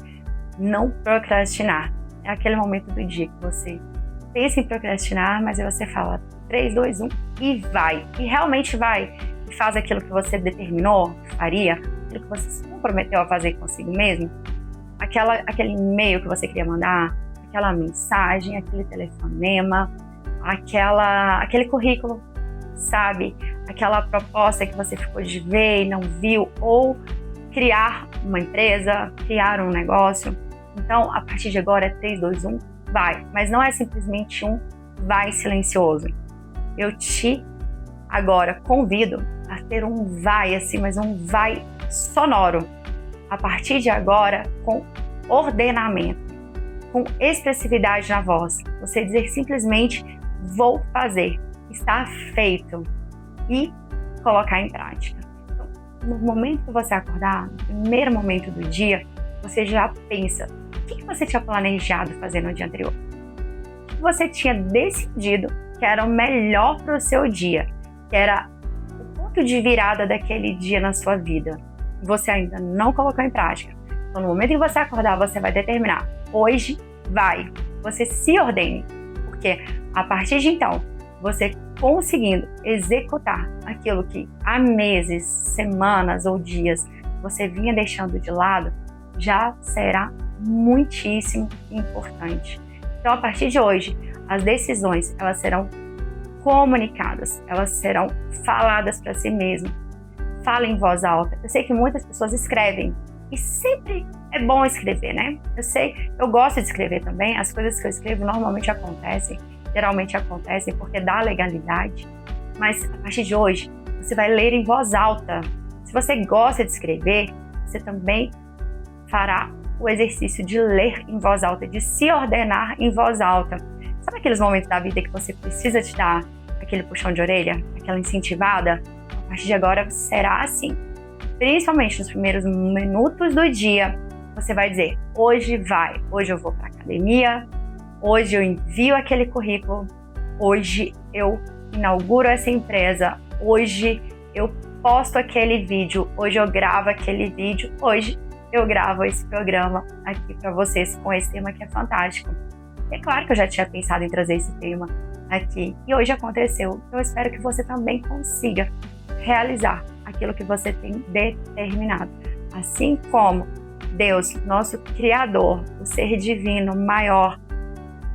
Não procrastinar. É aquele momento do dia que você pensa em procrastinar, mas aí você fala 3, 2, 1 e vai. E realmente vai. E faz aquilo que você determinou que faria, aquilo que você se comprometeu a fazer consigo mesmo. Aquele e-mail que você queria mandar, aquela mensagem, aquele telefonema, aquele currículo, sabe? Aquela proposta que você ficou de ver e não viu, ou criar uma empresa, criar um negócio. Então, a partir de agora é 3, 2, 1, vai. Mas não é simplesmente um vai silencioso. Eu te agora convido a ter um vai assim, mas um vai sonoro. A partir de agora, com ordenamento, com expressividade na voz. Você dizer simplesmente vou fazer, está feito, e colocar em prática. Então, no momento que você acordar, no primeiro momento do dia, você já pensa o que você tinha planejado fazer no dia anterior, o que você tinha decidido que era o melhor para o seu dia, que era o ponto de virada daquele dia na sua vida. Você ainda não colocou em prática. Então, no momento em que você acordar, você vai determinar, hoje vai, você se ordene, porque a partir de então, você conseguindo executar aquilo que há meses, semanas ou dias você vinha deixando de lado, já será muitíssimo importante. Então, a partir de hoje, as decisões, elas serão comunicadas, elas serão faladas para si mesmo. Fala em voz alta. Eu sei que muitas pessoas escrevem, e sempre é bom escrever, né? Eu gosto de escrever também. As coisas que eu escrevo normalmente geralmente acontecem porque dá legalidade. Mas a partir de hoje, você vai ler em voz alta. Se você gosta de escrever, você também fará o exercício de ler em voz alta, de se ordenar em voz alta. Sabe aqueles momentos da vida que você precisa te dar aquele puxão de orelha, aquela incentivada? A partir de agora será assim. Principalmente nos primeiros minutos do dia, você vai dizer: hoje eu vou para a academia, hoje eu envio aquele currículo, hoje eu inauguro essa empresa, hoje eu posto aquele vídeo, hoje eu gravo aquele vídeo, hoje eu gravo esse programa aqui para vocês com esse tema que é fantástico. É claro que eu já tinha pensado em trazer esse tema aqui e hoje aconteceu. Eu espero que você também consiga realizar aquilo que você tem determinado. Assim como Deus, nosso Criador, o ser divino maior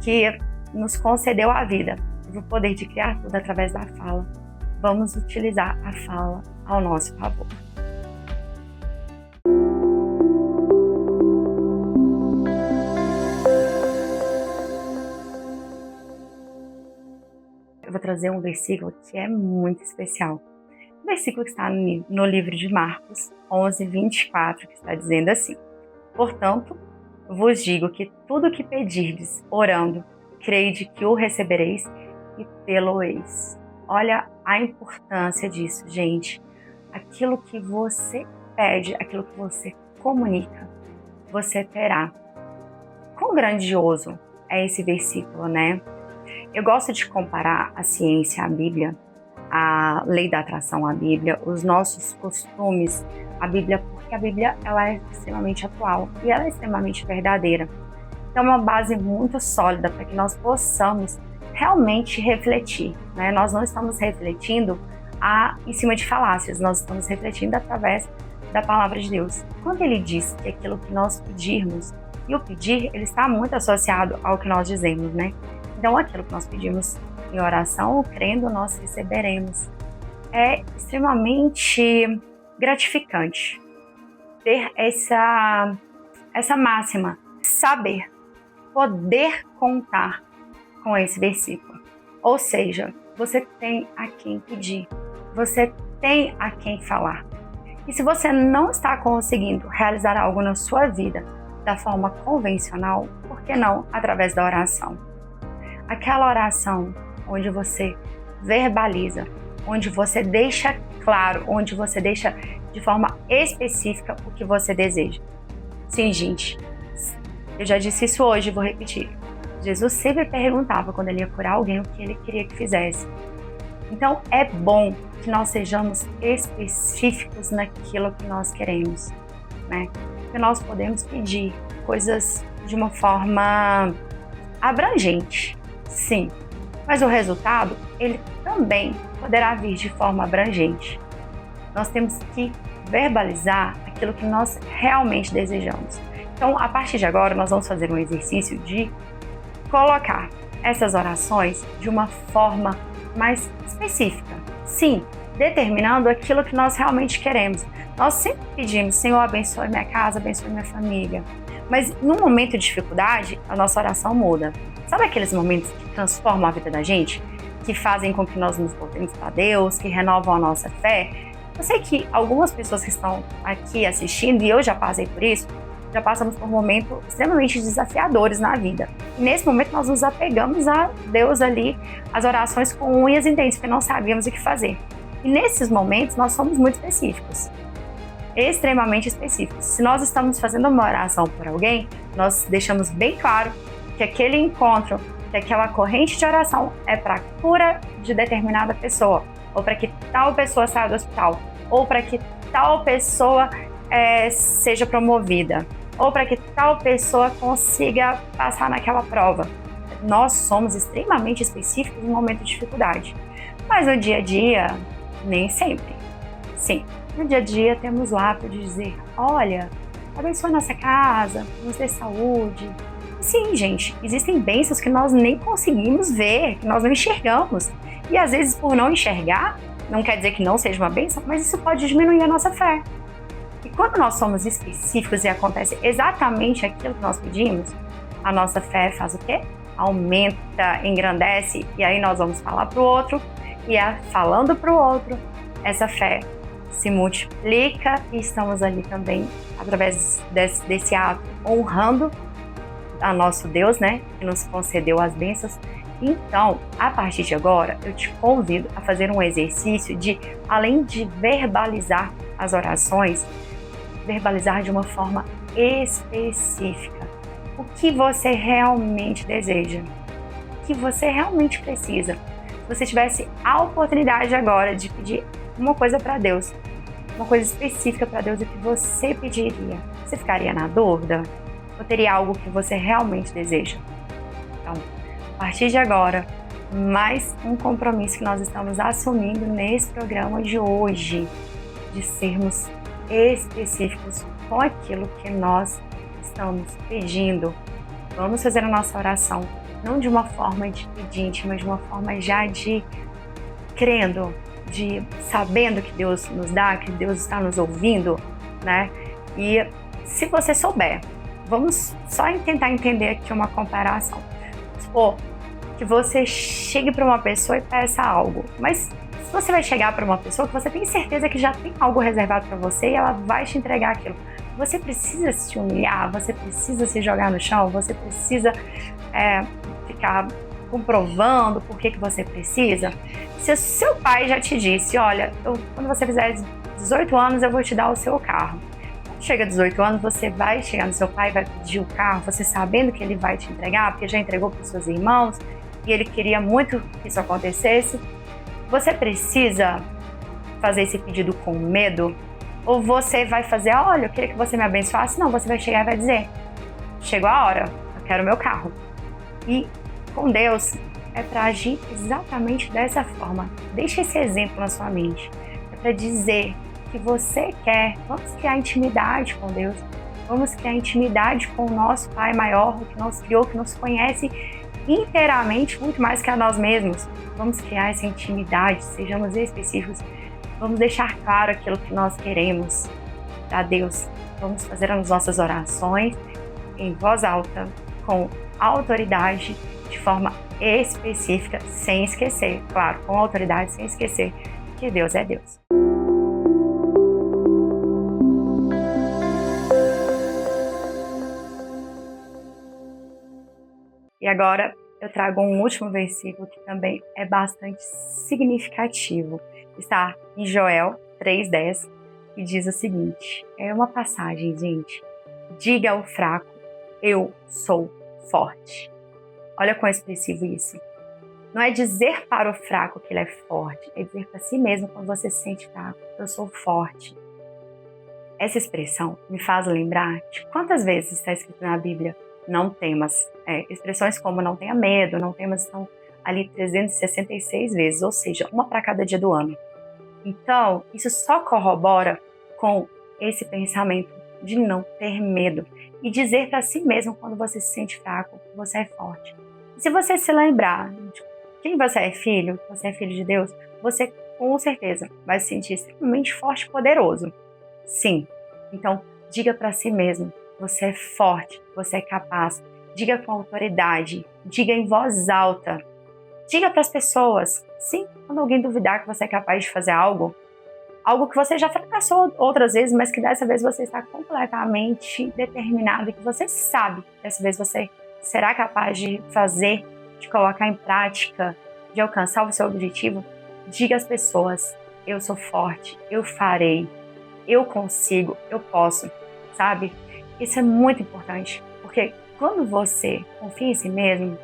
que nos concedeu a vida, o poder de criar tudo através da fala, vamos utilizar a fala ao nosso favor. Eu vou trazer um versículo que é muito especial. O versículo que está no livro de Marcos 11:24, que está dizendo assim: portanto, vos digo que tudo o que pedirdes, orando, crede que o recebereis e tê-lo-eis. Olha a importância disso, gente. Aquilo que você pede, aquilo que você comunica, você terá. Quão grandioso é esse versículo, né? Eu gosto de comparar a ciência à Bíblia, a lei da atração à Bíblia, os nossos costumes à Bíblia, porque a Bíblia ela é extremamente atual e ela é extremamente verdadeira. Então é uma base muito sólida para que nós possamos realmente refletir, né? Nós não estamos refletindo em cima de falácias, nós estamos refletindo através da palavra de Deus. Quando ele diz que aquilo que nós pedirmos, e o pedir, ele está muito associado ao que nós dizemos, né? Então aquilo que nós pedimos em oração, crendo, nós receberemos. É extremamente gratificante ter essa máxima, saber, poder contar com esse versículo. Ou seja, você tem a quem pedir, você tem a quem falar. E se você não está conseguindo realizar algo na sua vida da forma convencional, por que não através da oração? Aquela oração onde você verbaliza, onde você deixa claro, onde você deixa de forma específica o que você deseja. Sim, gente, eu já disse isso hoje e vou repetir. Jesus sempre perguntava quando ele ia curar alguém o que ele queria que fizesse. Então é bom que nós sejamos específicos naquilo que nós queremos, né? Porque nós podemos pedir coisas de uma forma abrangente, sim, mas o resultado, ele também poderá vir de forma abrangente. Nós temos que verbalizar aquilo que nós realmente desejamos. Então, a partir de agora, nós vamos fazer um exercício de colocar essas orações de uma forma mais específica. Sim, determinando aquilo que nós realmente queremos. Nós sempre pedimos: Senhor, abençoe minha casa, abençoe minha família. Mas num momento de dificuldade, a nossa oração muda. Sabe aqueles momentos que transformam a vida da gente? Que fazem com que nós nos voltemos para Deus, que renovam a nossa fé? Eu sei que algumas pessoas que estão aqui assistindo, e eu já passei por isso, já passamos por momentos extremamente desafiadores na vida. E nesse momento nós nos apegamos a Deus ali, as orações com unhas e dentes, porque não sabíamos o que fazer. E nesses momentos nós somos muito específicos. Extremamente específicos. Se nós estamos fazendo uma oração por alguém, nós deixamos bem claro que aquele encontro, que aquela corrente de oração é para a cura de determinada pessoa, ou para que tal pessoa saia do hospital, ou para que tal pessoa seja promovida, ou para que tal pessoa consiga passar naquela prova. Nós somos extremamente específicos no momento de dificuldade, mas no dia a dia, nem sempre. Sim, no dia a dia temos o hábito de dizer: olha, abençoa nossa casa, nos dê saúde. Sim, gente, existem bênçãos que nós nem conseguimos ver, que nós não enxergamos. E às vezes, por não enxergar, não quer dizer que não seja uma bênção, mas isso pode diminuir a nossa fé. E quando nós somos específicos e acontece exatamente aquilo que nós pedimos, a nossa fé faz o quê? Aumenta, engrandece, e aí nós vamos falar para o outro, e falando para o outro, essa fé se multiplica e estamos ali também, através desse ato, honrando a nosso Deus, né, que nos concedeu as bênçãos. Então, a partir de agora, eu te convido a fazer um exercício de, além de verbalizar as orações, verbalizar de uma forma específica o que você realmente deseja, o que você realmente precisa. Se você tivesse a oportunidade agora de pedir uma coisa para Deus, uma coisa específica para Deus, o que você pediria? Você ficaria na dúvida? Ou teria algo que você realmente deseja? Então, a partir de agora, mais um compromisso que nós estamos assumindo nesse programa de hoje, de sermos específicos com aquilo que nós estamos pedindo. Vamos fazer a nossa oração, não de uma forma de pedinte, mas de uma forma já de crendo, de sabendo que Deus nos dá, que Deus está nos ouvindo, né? E se você souber, vamos só tentar entender aqui uma comparação. Supor que você chegue para uma pessoa e peça algo, mas se você vai chegar para uma pessoa que você tem certeza que já tem algo reservado para você e ela vai te entregar aquilo, você precisa se humilhar, você precisa se jogar no chão, você precisa ficar comprovando por que você precisa. Se o seu pai já te disse, olha, quando você fizer 18 anos eu vou te dar o seu carro. Quando chega a 18 anos, você vai chegar no seu pai e vai pedir o carro, você sabendo que ele vai te entregar, porque já entregou para os seus irmãos e ele queria muito que isso acontecesse. Você precisa fazer esse pedido com medo? Ou você vai fazer, olha, eu queria que você me abençoasse? Não, você vai chegar e vai dizer, chegou a hora, eu quero o meu carro. E com Deus é para agir exatamente dessa forma. Deixa esse exemplo na sua mente. É para dizer que você quer. Vamos criar intimidade com Deus. Vamos criar intimidade com o nosso Pai maior, que nos criou, que nos conhece inteiramente, muito mais que a nós mesmos. Vamos criar essa intimidade, sejamos específicos. Vamos deixar claro aquilo que nós queremos para Deus. Vamos fazer as nossas orações em voz alta, com autoridade, de forma específica, sem esquecer, claro, com autoridade, sem esquecer que Deus é Deus. E agora eu trago um último versículo que também é bastante significativo. Está em Joel 3,10 e diz o seguinte, é uma passagem, gente. Diga ao fraco, eu sou forte. Olha quão expressivo isso. Não é dizer para o fraco que ele é forte, é dizer para si mesmo quando você se sente fraco, eu sou forte. Essa expressão me faz lembrar de quantas vezes está escrito na Bíblia, não temas. Expressões como não tenha medo, não temas, estão ali 366 vezes, ou seja, uma para cada dia do ano. Então, isso só corrobora com esse pensamento de não ter medo e dizer para si mesmo quando você se sente fraco, que você é forte. E se você se lembrar de quem você é filho de Deus, você com certeza vai se sentir extremamente forte e poderoso. Sim, então diga para si mesmo, você é forte, você é capaz. Diga com autoridade, diga em voz alta. Diga para as pessoas, sim, quando alguém duvidar que você é capaz de fazer algo que você já fracassou outras vezes, mas que dessa vez você está completamente determinado e que você sabe que dessa vez você será capaz de fazer, de colocar em prática, de alcançar o seu objetivo, diga às pessoas, eu sou forte, eu farei, eu consigo, eu posso, sabe? Isso é muito importante, porque quando você confia em si mesmo,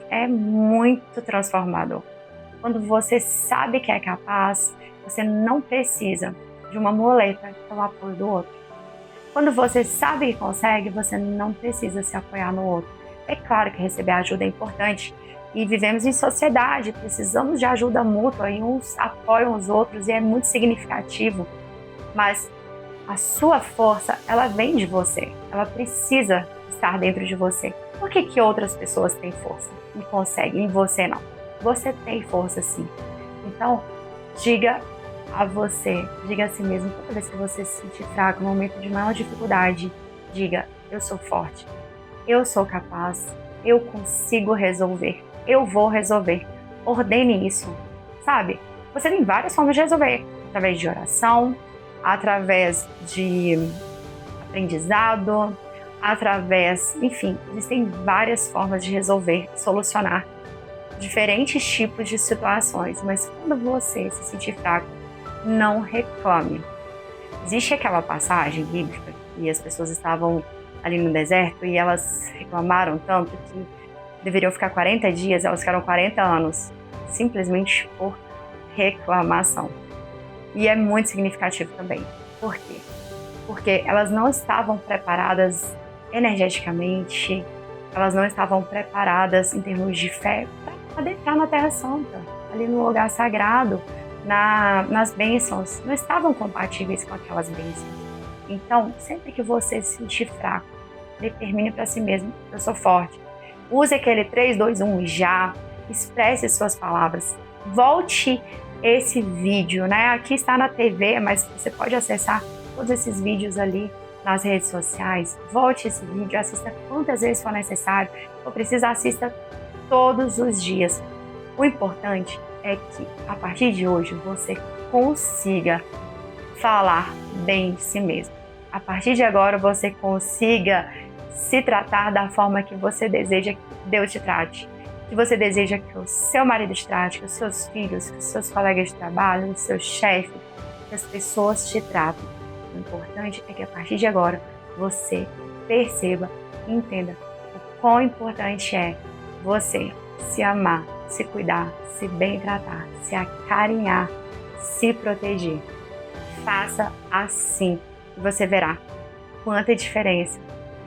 é muito transformador. Quando você sabe que é capaz, você não precisa de uma muleta pelo apoio do outro. Quando você sabe que consegue, você não precisa se apoiar no outro. É claro que receber ajuda é importante e vivemos em sociedade, precisamos de ajuda mútua e uns apoiam os outros e é muito significativo. Mas a sua força, ela vem de você, ela precisa estar dentro de você. Por que outras pessoas têm força e conseguem e você não? Você tem força sim. Então, diga a si mesmo, toda vez que você se sentir fraco, no momento de maior dificuldade, diga, eu sou forte, eu sou capaz, eu consigo resolver, eu vou resolver. Ordene isso, sabe? Você tem várias formas de resolver. através de oração, através de aprendizado, através, enfim, existem várias formas de resolver, solucionar diferentes tipos de situações, mas quando você se sentir fraco, não reclame. Existe aquela passagem bíblica que as pessoas estavam ali no deserto e elas reclamaram tanto que deveriam ficar 40 dias, elas ficaram 40 anos, simplesmente por reclamação. E é muito significativo também. Por quê? Porque elas não estavam preparadas energeticamente, elas não estavam preparadas em termos de fé para adentrar na Terra Santa, ali no lugar sagrado, nas bênçãos, não estavam compatíveis com aquelas bênçãos. Então, sempre que você se sentir fraco, determine para si mesmo: eu sou forte. Use aquele 3, 2, 1 já, expresse suas palavras. Volte esse vídeo, né? Aqui está na TV, mas você pode acessar todos esses vídeos ali nas redes sociais. Volte esse vídeo, assista quantas vezes for necessário. Se for preciso, assista todos os dias. O importante é que, a partir de hoje, você consiga falar bem de si mesmo. A partir de agora, você consiga se tratar da forma que você deseja que Deus te trate, que você deseja que o seu marido te trate, que os seus filhos, que os seus colegas de trabalho, o seu chefe, que as pessoas te tratem. O importante é que, a partir de agora, você perceba e entenda o quão importante é você se amar, se cuidar, se bem tratar, se acarinhar, se proteger. Faça assim e você verá quanta diferença,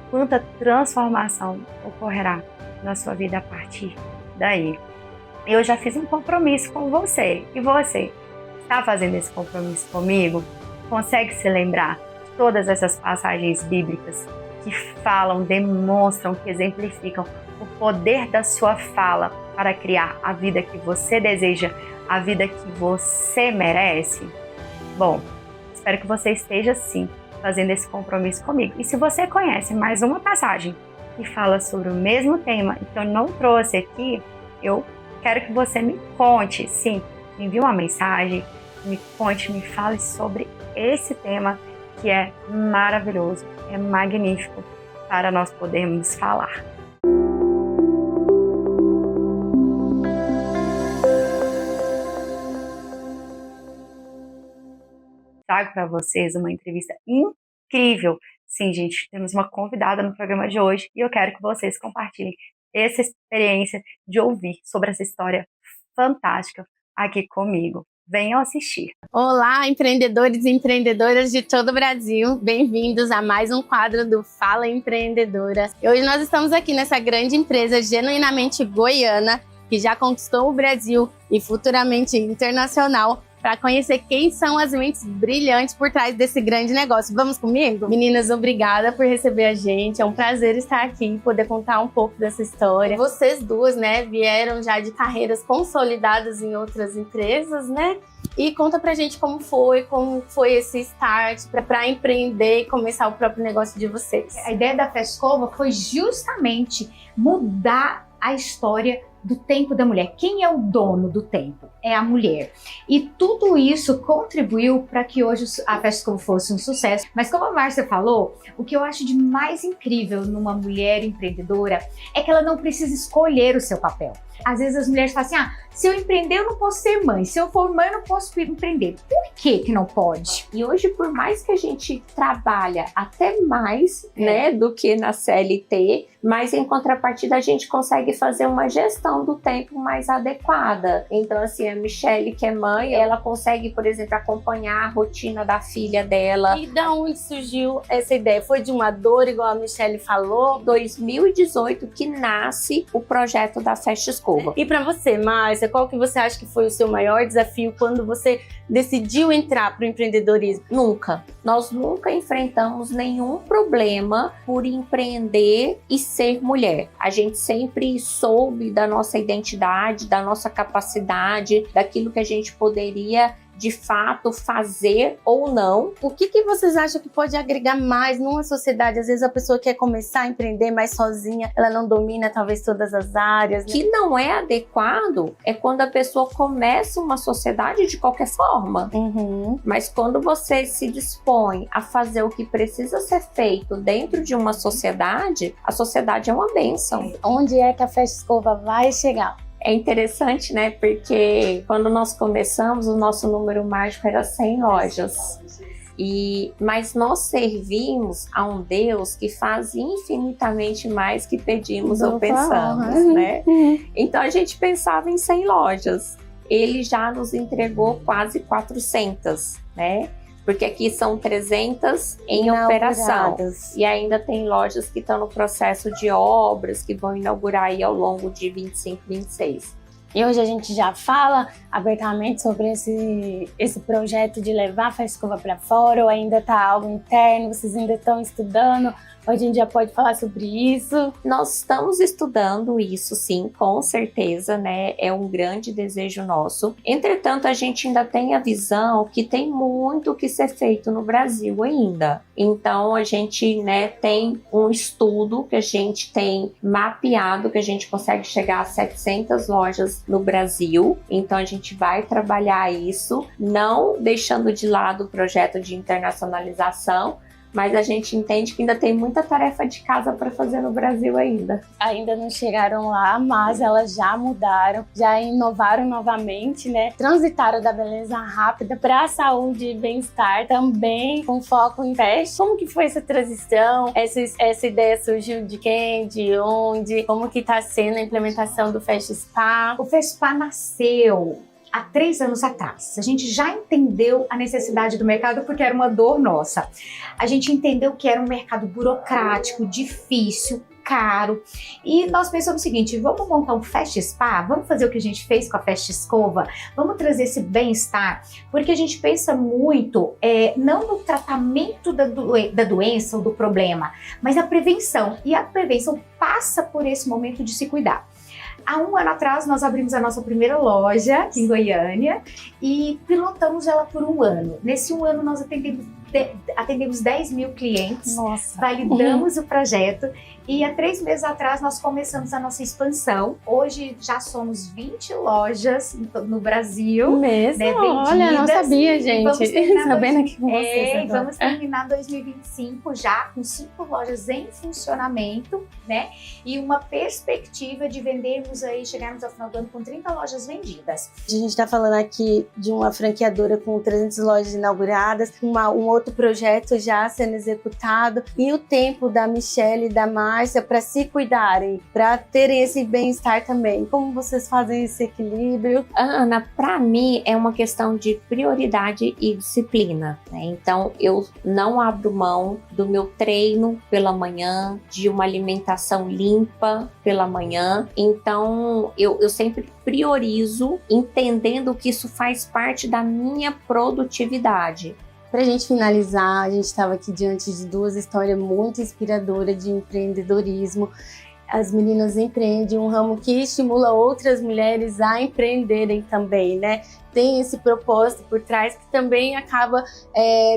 quanta transformação ocorrerá na sua vida a partir daí. Eu já fiz um compromisso com você. E você está fazendo esse compromisso comigo? Consegue se lembrar de todas essas passagens bíblicas que falam, demonstram, que exemplificam o poder da sua fala para criar a vida que você deseja, a vida que você merece? Bom, espero que você esteja sim fazendo esse compromisso comigo. E se você conhece mais uma passagem que fala sobre o mesmo tema e que eu não trouxe aqui, eu quero que você me conte, sim, me envie uma mensagem, me conte, me fale sobre esse tema que é maravilhoso, é magnífico para nós podermos falar. Trago para vocês uma entrevista incrível. Sim, gente, temos uma convidada no programa de hoje e eu quero que vocês compartilhem essa experiência de ouvir sobre essa história fantástica aqui comigo. Venham assistir. Olá, empreendedores e empreendedoras de todo o Brasil. Bem-vindos a mais um quadro do Fala Empreendedora. E hoje nós estamos aqui nessa grande empresa genuinamente goiana, que já conquistou o Brasil e futuramente internacional, para conhecer quem são as mentes brilhantes por trás desse grande negócio. Vamos comigo? Meninas, obrigada por receber a gente. É um prazer estar aqui e poder contar um pouco dessa história. Vocês duas, né, vieram já de carreiras consolidadas em outras empresas, né? E conta pra gente como foi esse start para empreender e começar o próprio negócio de vocês. A ideia da Fescova foi justamente mudar a história do tempo da mulher. Quem é o dono do tempo? É a mulher. E tudo isso contribuiu para que hoje a Fescova fosse um sucesso. Mas como a Márcia falou, o que eu acho de mais incrível numa mulher empreendedora é que ela não precisa escolher o seu papel. Às vezes as mulheres falam assim, se eu empreender eu não posso ser mãe, se eu for mãe eu não posso empreender. Por que que não pode? E hoje, por mais que a gente trabalha até mais, né, do que na CLT, mas em contrapartida a gente consegue fazer uma gestão do tempo mais adequada. Então, assim, a Michelle, que é mãe, ela consegue, por exemplo, acompanhar a rotina da filha dela. E da onde surgiu essa ideia? Foi de uma dor, igual a Michelle falou? 2018 que nasce o projeto da Festa Escova. E para você, Márcia, qual que você acha que foi o seu maior desafio quando você decidiu entrar para o empreendedorismo? Nós nunca enfrentamos nenhum problema por empreender e ser mulher. A gente sempre soube da nossa identidade, da nossa capacidade, daquilo que a gente poderia de fato fazer ou não. O que vocês acham que pode agregar mais numa sociedade? Às vezes a pessoa quer começar a empreender mais sozinha, ela não domina talvez todas as áreas, né? Que não é adequado é quando a pessoa começa uma sociedade de qualquer forma. Mas quando você se dispõe a fazer o que precisa ser feito dentro de uma sociedade, a sociedade é uma bênção. Onde é que a Festa Escova vai chegar? É interessante, né? Porque quando nós começamos, o nosso número mágico era 100 lojas. Mas nós servimos a um Deus que faz infinitamente mais que pedimos ou pensamos, né? Então a gente pensava em 100 lojas. Ele já nos entregou quase 400, né? Porque aqui são 300 em operação. E ainda tem lojas que estão no processo de obras, que vão inaugurar aí ao longo de 25, 26. E hoje a gente já fala abertamente sobre esse projeto de levar a Festa Escova para fora, ou ainda está algo interno, vocês ainda estão estudando? A gente já pode falar sobre isso? Nós estamos estudando isso, sim, com certeza, né? É um grande desejo nosso. Entretanto, a gente ainda tem a visão que tem muito que ser feito no Brasil ainda. Então, a gente, né, tem um estudo que a gente tem mapeado, que a gente consegue chegar a 700 lojas no Brasil. Então, a gente vai trabalhar isso, não deixando de lado o projeto de internacionalização, mas a gente entende que ainda tem muita tarefa de casa para fazer no Brasil ainda. Ainda não chegaram lá, mas elas já mudaram, já inovaram novamente, né? Transitaram da beleza rápida para a saúde e bem-estar também, com foco em festa. Como que foi essa transição? Essa ideia surgiu de quem? De onde? Como que está sendo a implementação do Festa Spa? O Festa Spa nasceu há 3 anos atrás. A gente já entendeu a necessidade do mercado porque era uma dor nossa. A gente entendeu que era um mercado burocrático, difícil, caro. E nós pensamos o seguinte, vamos montar um Festa Spa? Vamos fazer o que a gente fez com a Festa Escova? Vamos trazer esse bem-estar? Porque a gente pensa muito, não no tratamento da doença ou do problema, mas na prevenção. E a prevenção passa por esse momento de se cuidar. Há 1 ano atrás, nós abrimos a nossa primeira loja aqui em Goiânia e pilotamos ela por 1 ano. Nesse 1 ano, nós atendemos 10 mil clientes, validamos o projeto e há 3 meses atrás nós começamos a nossa expansão. Hoje já somos 20 lojas no Brasil. Mesmo? Né, olha, não sabia, gente. Sabendo aqui com vocês. Vamos terminar 2025 já com 5 lojas em funcionamento, né? E uma perspectiva de vendermos aí, chegarmos ao final do ano com 30 lojas vendidas. A gente está falando aqui de uma franqueadora com 300 lojas inauguradas, um outro projeto já sendo executado e o tempo da Michelle e da Márcia para se cuidarem, para terem esse bem-estar também. Como vocês fazem esse equilíbrio? Ana, para mim é uma questão de prioridade e disciplina, né? Então eu não abro mão do meu treino pela manhã, de uma alimentação limpa pela manhã. Então eu sempre priorizo, entendendo que isso faz parte da minha produtividade. Para a gente finalizar, a gente estava aqui diante de 2 histórias muito inspiradoras de empreendedorismo. As meninas empreendem um ramo que estimula outras mulheres a empreenderem também, né? Tem esse propósito por trás que também acaba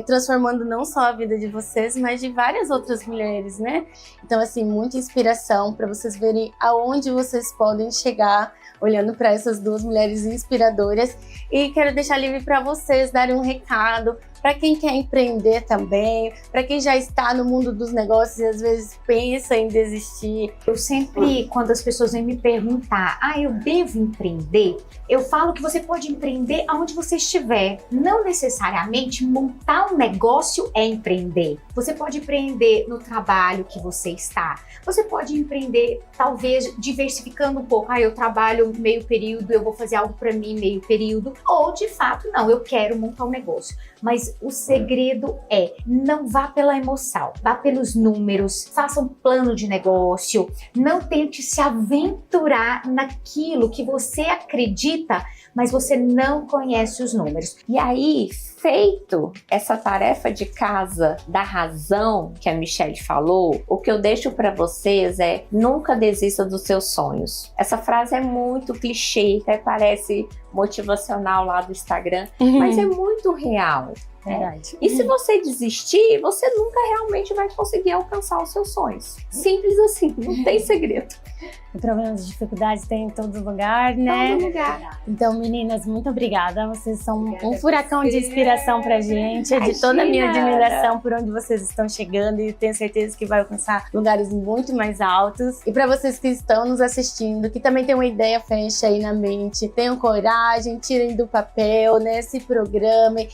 transformando não só a vida de vocês, mas de várias outras mulheres, né? Então, assim, muita inspiração para vocês verem aonde vocês podem chegar olhando para essas 2 mulheres inspiradoras. E quero deixar livre para vocês darem um recado para quem quer empreender também, para quem já está no mundo dos negócios e às vezes pensa em desistir. Eu sempre, quando as pessoas vêm me perguntar, eu devo empreender? Eu falo que você pode empreender aonde você estiver. Não necessariamente montar um negócio é empreender. Você pode empreender no trabalho que você está. Você pode empreender, talvez, diversificando um pouco. Eu trabalho meio período, eu vou fazer algo para mim meio período. Ou, de fato, não, eu quero montar um negócio. Mas o segredo não vá pela emoção, vá pelos números, faça um plano de negócio, não tente se aventurar naquilo que você acredita, mas você não conhece os números. E aí feito essa tarefa de casa da razão que a Michelle falou, o que eu deixo para vocês é: nunca desista dos seus sonhos. Essa frase é muito clichê, até parece motivacional lá do Instagram, mas é muito real. Verdade. E se você desistir, você nunca realmente vai conseguir alcançar os seus sonhos. Simples assim, não tem segredo. Problemas e dificuldades tem em todo lugar, né? Todo lugar. Então, meninas, muito obrigada. Vocês são um furacão de inspiração pra gente. É de toda a minha admiração por onde vocês estão chegando e tenho certeza que vai alcançar lugares muito mais altos. E pra vocês que estão nos assistindo, que também tem uma ideia fecha aí na mente, tenham coragem, tirem do papel, né? Se programem,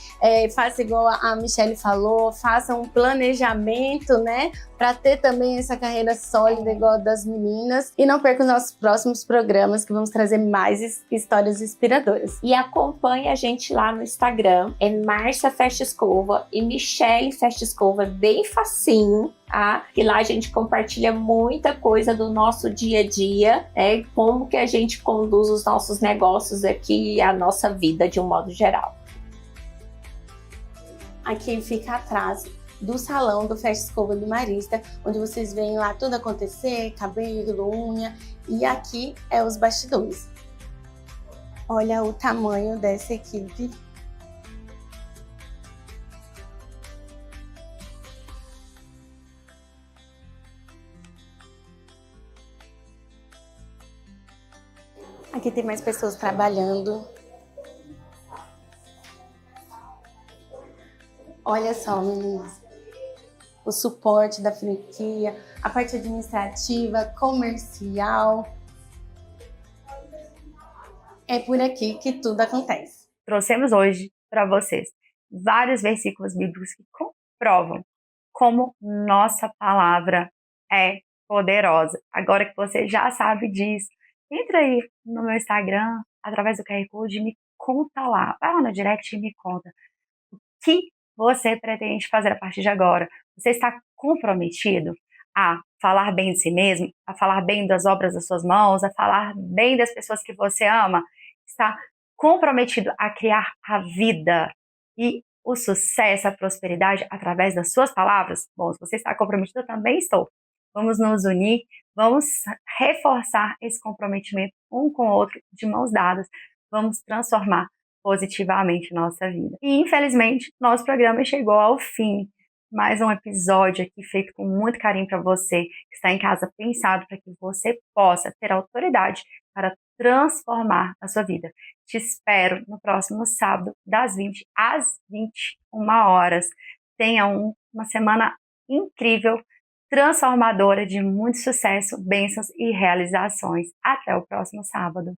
façam igual a Michelle falou, façam um planejamento, né? Pra ter também essa carreira sólida igual a das meninas. E não perca os nossos próximos programas, que vamos trazer mais histórias inspiradoras. E acompanhe a gente lá no Instagram, é Márcia Festa Escova e Michelle Festa Escova, bem facinho, tá? E lá a gente compartilha muita coisa do nosso dia a dia, né? Como que a gente conduz os nossos negócios aqui e a nossa vida de um modo geral. Aqui fica atrás do salão do Festa Escova do Marista, onde vocês veem lá tudo acontecer, cabelo, unha, e aqui é os bastidores. Olha o tamanho dessa equipe. Aqui tem mais pessoas trabalhando. Olha só, meninas, o suporte da franquia, a parte administrativa, comercial. É por aqui que tudo acontece. Trouxemos hoje para vocês vários versículos bíblicos que comprovam como nossa palavra é poderosa. Agora que você já sabe disso, entra aí no meu Instagram, através do QR Code, e me conta lá. Vai lá no direct e me conta o que você pretende fazer a partir de agora. Você está comprometido a falar bem de si mesmo, a falar bem das obras das suas mãos, a falar bem das pessoas que você ama? Está comprometido a criar a vida e o sucesso, a prosperidade através das suas palavras? Bom, se você está comprometido, eu também estou. Vamos nos unir, vamos reforçar esse comprometimento um com o outro, de mãos dadas. Vamos transformar positivamente nossa vida. E infelizmente, nosso programa chegou ao fim. Mais um episódio aqui feito com muito carinho para você que está em casa, pensado para que você possa ter autoridade para transformar a sua vida. Te espero no próximo sábado, das 20 às 21 horas. Tenha uma semana incrível, transformadora, de muito sucesso, bênçãos e realizações. Até o próximo sábado.